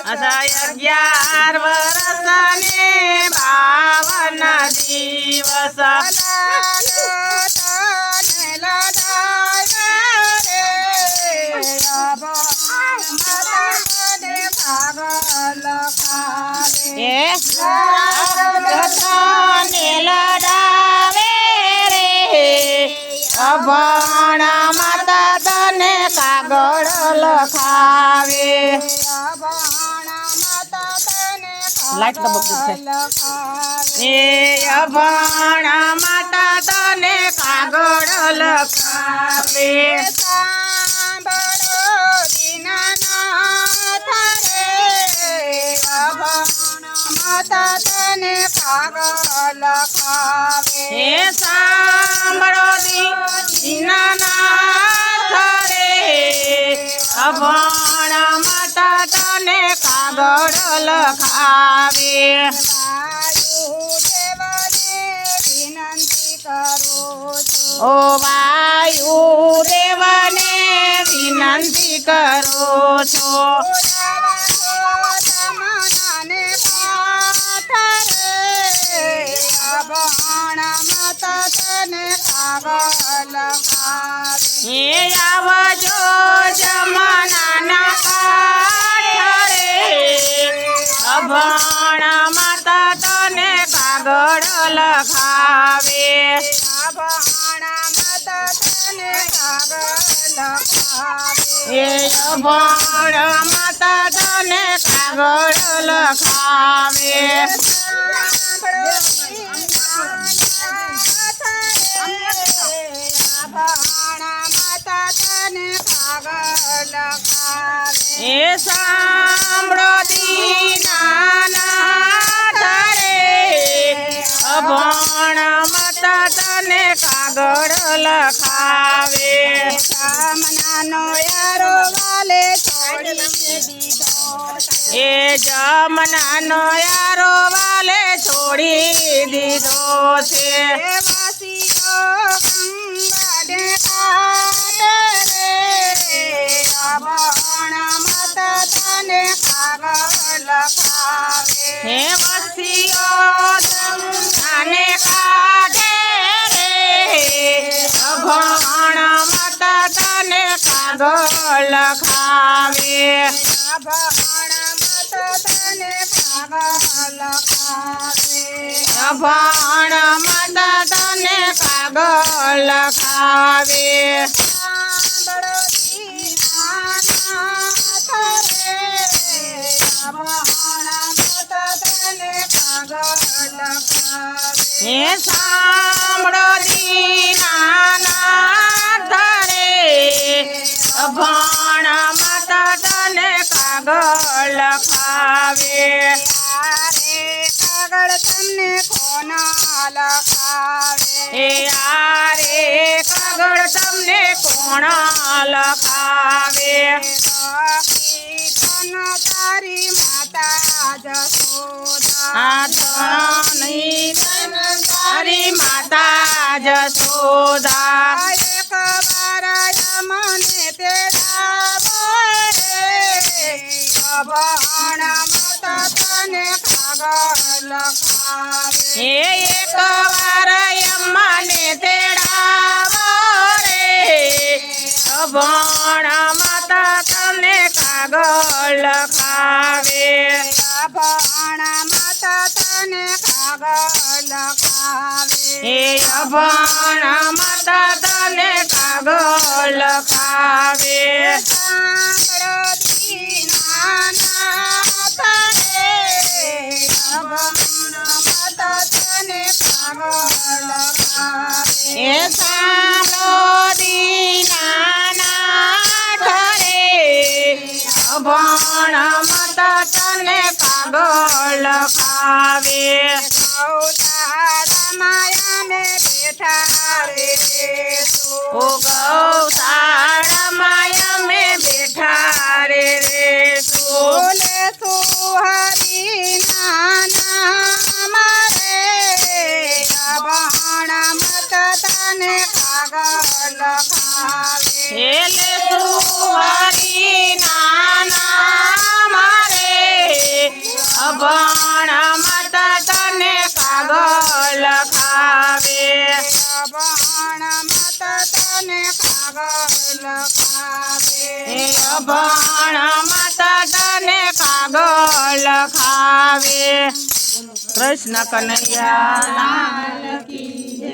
11 વર્ષને 52 દિવસ લડાવે રે અભણ માતા તને કાગળ લખાવે લાઈટ તો બગડી છે એ અભણ માતા તને કાગળ લખાવે માતા તને કાગળ લખાવે હે સાંભળો દીનાનાથ રે અભણ માતા તને કાગળ લખાવે ઓ વાયુ દેવને વિનંતી કરો છો હે આવજો જમનાના કાંઠ રે અભણ માતા તને કાગળ લખાવે હે અભણ માતા તને કાગળ લખાવે એ સાંભળો દીનાનાથ રે અભણ માતા તને કાગળ લખાવે જમનાનો યારો વાલે છોડી દીધો એ જમનાનો યારો વાલે છોડી દીધો છે હે વસીઓ જમનાને કાઢે રે અભણ માતા તને કાગળ લખાવે અભણ માતા તને કાગળ લખાવે હે સાંભળો દીનાનાથ રે અભણ માતા તને કાગળ લખાવે કાગળ તમને કોના લખાવે હે આરે કાગળ તમને કોણ લખાવે તારી માતા જશોદા ધણી તારી માતા જશોદા એક વાર મને તેડાવો રે અભણ માતા તને કાગળ લખાવે હે એક વાર મને તેડાવો રે અભણ માતા તને કાગળ લખાવે અભણ માતા તને કાગળ લખાવે હે અભણ માતા તને કાગળ લખાવે સાંભળો દીનાનાથ રે અભણ માતા તને કાગળ લખાવે હે સાંભળો દીનાનાથ રે અભણ માતા તને કાગળ લખાવે ઓ ગૌશાળામાં અમે બેઠા રે રેશું સુહરી નાના મારે અભણ માતા તને કાગળ લખાવે હેલે સુવારી નાના મારે અભણ માતા તને કાગળ ખાવે અભણ માતા તને કાગળ ખાવે અભણ માતા તને કાગળ ખાવે કૃષ્ણ કનૈયા લાલ કી